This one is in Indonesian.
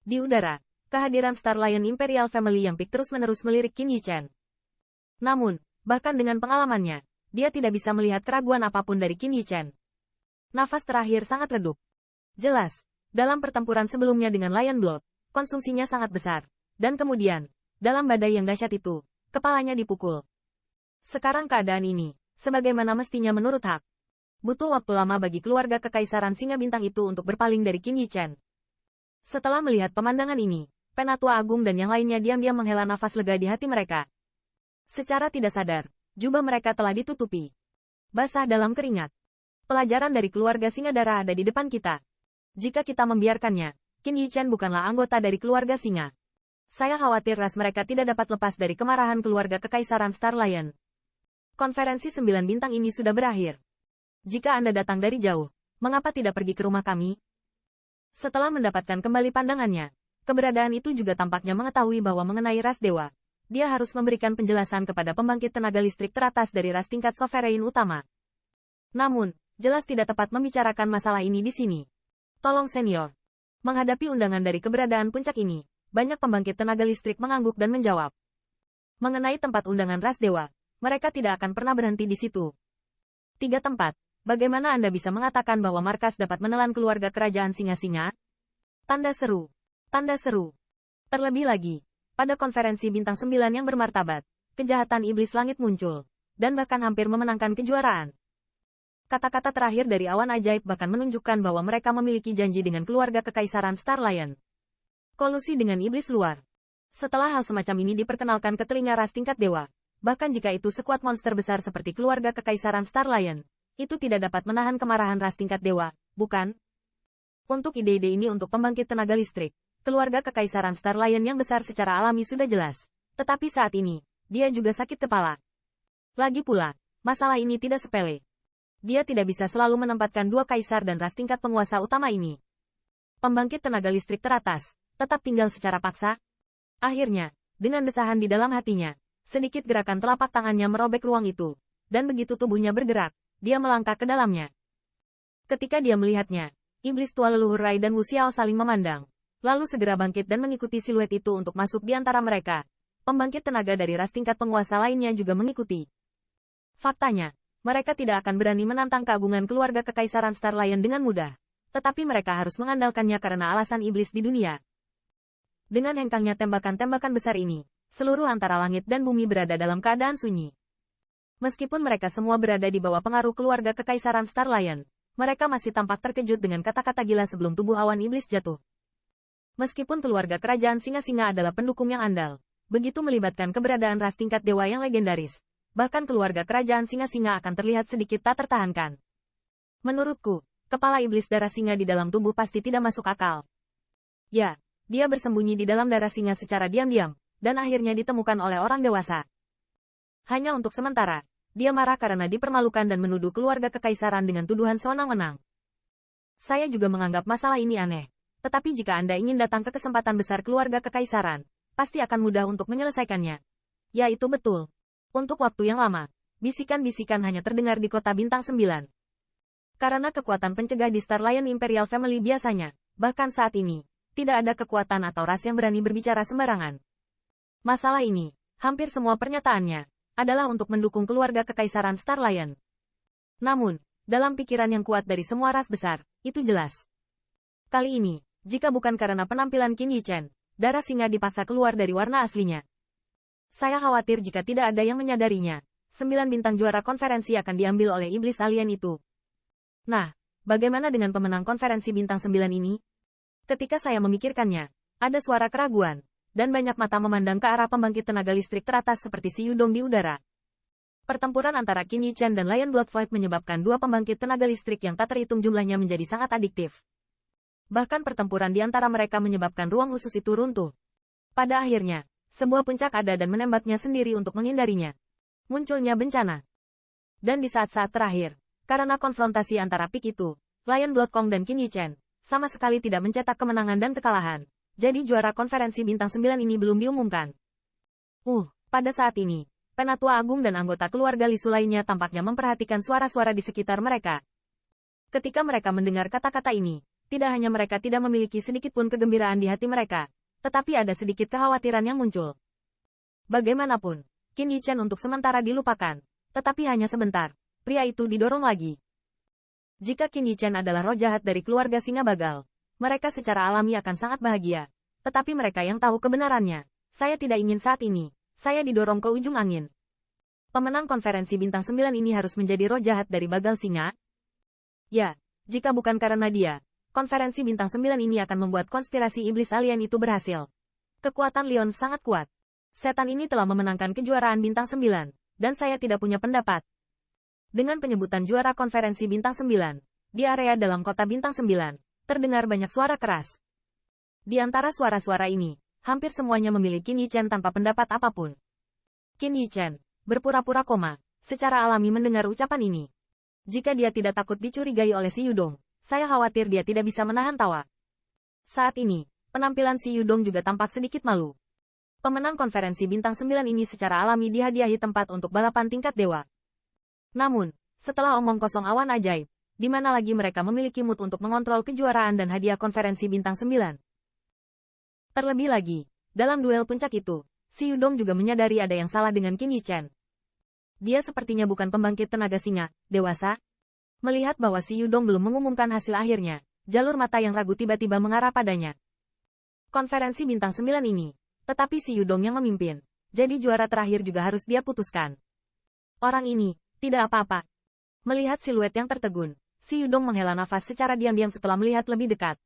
Di udara, kehadiran Star Lion Imperial Family yang pik terus-menerus melirik Qin Yichen. Namun, bahkan dengan pengalamannya, dia tidak bisa melihat keraguan apapun dari Qin Yichen. Nafas terakhir sangat redup. Jelas, dalam pertempuran sebelumnya dengan Lion Blood, konsumsinya sangat besar. Dan kemudian, dalam badai yang dahsyat itu, kepalanya dipukul. Sekarang keadaan ini, sebagaimana mestinya menurut Hak. Butuh waktu lama bagi keluarga Kekaisaran Singa Bintang itu untuk berpaling dari Qin Yichen. Setelah melihat pemandangan ini, Penatua Agung dan yang lainnya diam-diam menghela nafas lega di hati mereka. Secara tidak sadar, jubah mereka telah ditutupi. Basah dalam keringat. Pelajaran dari keluarga Singa Darah ada di depan kita. Jika kita membiarkannya, Qin Yichen bukanlah anggota dari keluarga Singa. Saya khawatir ras mereka tidak dapat lepas dari kemarahan keluarga Kekaisaran Star Lion. Konferensi 9 bintang ini sudah berakhir. Jika Anda datang dari jauh, mengapa tidak pergi ke rumah kami? Setelah mendapatkan kembali pandangannya, keberadaan itu juga tampaknya mengetahui bahwa mengenai ras dewa, dia harus memberikan penjelasan kepada pembangkit tenaga listrik teratas dari ras tingkat sovereign utama. Namun, jelas tidak tepat membicarakan masalah ini di sini. Tolong senior. Menghadapi undangan dari keberadaan puncak ini, banyak pembangkit tenaga listrik mengangguk dan menjawab. Mengenai tempat undangan ras dewa, mereka tidak akan pernah berhenti di situ. 3 tempat. Bagaimana Anda bisa mengatakan bahwa markas dapat menelan keluarga kerajaan singa-singa? Tanda seru. Tanda seru. Terlebih lagi, pada konferensi bintang 9 yang bermartabat, kejahatan iblis langit muncul, dan bahkan hampir memenangkan kejuaraan. Kata-kata terakhir dari awan ajaib bahkan menunjukkan bahwa mereka memiliki janji dengan keluarga Kekaisaran Star Lion. Kolusi dengan iblis luar. Setelah hal semacam ini diperkenalkan ke telinga ras tingkat dewa, bahkan jika itu sekuat monster besar seperti keluarga Kekaisaran Star Lion, itu tidak dapat menahan kemarahan ras tingkat dewa, bukan? Untuk ide-ide ini untuk pembangkit tenaga listrik, keluarga Kekaisaran Star Lion yang besar secara alami sudah jelas. Tetapi saat ini, dia juga sakit kepala. Lagi pula, masalah ini tidak sepele. Dia tidak bisa selalu menempatkan 2 kaisar dan ras tingkat penguasa utama ini. Pembangkit tenaga listrik teratas, tetap tinggal secara paksa. Akhirnya, dengan desahan di dalam hatinya, sedikit gerakan telapak tangannya merobek ruang itu. Dan begitu tubuhnya bergerak, dia melangkah ke dalamnya. Ketika dia melihatnya, iblis tua leluhur Rai dan Wu Xiao saling memandang, lalu segera bangkit dan mengikuti siluet itu untuk masuk di antara mereka. Pembangkit tenaga dari ras tingkat penguasa lainnya juga mengikuti. Faktanya, mereka tidak akan berani menantang keagungan keluarga Kekaisaran Star Lion dengan mudah, tetapi mereka harus mengandalkannya karena alasan iblis di dunia. Dengan hengkangnya tembakan-tembakan besar ini, seluruh antara langit dan bumi berada dalam keadaan sunyi. Meskipun mereka semua berada di bawah pengaruh keluarga Kekaisaran Star Lion, mereka masih tampak terkejut dengan kata-kata gila sebelum tubuh awan iblis jatuh. Meskipun keluarga kerajaan singa-singa adalah pendukung yang andal, begitu melibatkan keberadaan ras tingkat dewa yang legendaris, bahkan keluarga kerajaan singa-singa akan terlihat sedikit tak tertahankan. Menurutku, kepala iblis darah singa di dalam tubuh pasti tidak masuk akal. Ya, dia bersembunyi di dalam darah singa secara diam-diam, dan akhirnya ditemukan oleh orang dewasa. Hanya untuk sementara, dia marah karena dipermalukan dan menuduh keluarga kekaisaran dengan tuduhan sewenang-wenang. Saya juga menganggap masalah ini aneh. Tetapi jika Anda ingin datang ke kesempatan besar keluarga kekaisaran, pasti akan mudah untuk menyelesaikannya. Ya itu betul. Untuk waktu yang lama, bisikan-bisikan hanya terdengar di kota bintang 9. Karena kekuatan pencegah di Star Lion Imperial Family biasanya, bahkan saat ini, tidak ada kekuatan atau ras yang berani berbicara sembarangan. Masalah ini, hampir semua pernyataannya, adalah untuk mendukung keluarga kekaisaran Star Lion. Namun, dalam pikiran yang kuat dari semua ras besar, itu jelas. Kali ini, jika bukan karena penampilan Qin Yichen, darah singa dipaksa keluar dari warna aslinya. Saya khawatir jika tidak ada yang menyadarinya, 9 bintang juara konferensi akan diambil oleh iblis alien itu. Nah, bagaimana dengan pemenang konferensi bintang 9 ini? Ketika saya memikirkannya, ada suara keraguan, dan banyak mata memandang ke arah pembangkit tenaga listrik teratas seperti si Yudong di udara. Pertempuran antara Qin Yichen dan Lion Blood Void menyebabkan 2 pembangkit tenaga listrik yang tak terhitung jumlahnya menjadi sangat adiktif. Bahkan pertempuran di antara mereka menyebabkan ruang khusus itu runtuh. Pada akhirnya, sebuah puncak ada dan menembaknya sendiri untuk menghindarinya. Munculnya bencana. Dan di saat-saat terakhir, karena konfrontasi antara pik itu, Lion Blood Kong dan Qin Yichen, sama sekali tidak mencetak kemenangan dan kekalahan. Jadi juara konferensi bintang 9 ini belum diumumkan. Pada saat ini, Penatua Agung dan anggota keluarga Lisu lainnya tampaknya memperhatikan suara-suara di sekitar mereka. Ketika mereka mendengar kata-kata ini, Tidak hanya mereka tidak memiliki sedikit pun kegembiraan di hati mereka, tetapi ada sedikit kekhawatiran yang muncul. Bagaimanapun, Qin Yichen untuk sementara dilupakan, tetapi hanya sebentar, pria itu didorong lagi. Jika Qin Yichen adalah roh jahat dari keluarga Singa Bagal, mereka secara alami akan sangat bahagia. Tetapi mereka yang tahu kebenarannya, saya tidak ingin saat ini, saya didorong ke ujung angin. Pemenang konferensi bintang 9 ini harus menjadi roh jahat dari Bagal Singa? Ya, jika bukan karena dia, konferensi bintang 9 ini akan membuat konspirasi iblis alien itu berhasil. Kekuatan Leon sangat kuat. Setan ini telah memenangkan kejuaraan bintang 9, dan saya tidak punya pendapat. Dengan penyebutan juara konferensi bintang 9, di area dalam kota bintang 9, terdengar banyak suara keras. Di antara suara-suara ini, hampir semuanya memilih Qin Yichen tanpa pendapat apapun. Qin Yichen berpura-pura koma, secara alami mendengar ucapan ini. Jika dia tidak takut dicurigai oleh si Yudong, saya khawatir dia tidak bisa menahan tawa. Saat ini, penampilan si Yudong juga tampak sedikit malu. Pemenang konferensi bintang 9 ini secara alami dihadiahi tempat untuk balapan tingkat dewa. Namun, setelah omong kosong awan ajaib, di mana lagi mereka memiliki mood untuk mengontrol kejuaraan dan hadiah konferensi bintang 9. Terlebih lagi, dalam duel puncak itu, si Yudong juga menyadari ada yang salah dengan Qin Yichen. Dia sepertinya bukan pembangkit tenaga singa, dewasa. Melihat bahwa si Yudong belum mengumumkan hasil akhirnya, jalur mata yang ragu tiba-tiba mengarah padanya. Konferensi bintang 9 ini, tetapi si Yudong yang memimpin, jadi juara terakhir juga harus dia putuskan. Orang ini, tidak apa-apa. Melihat siluet yang tertegun, si Yudong menghela nafas secara diam-diam setelah melihat lebih dekat.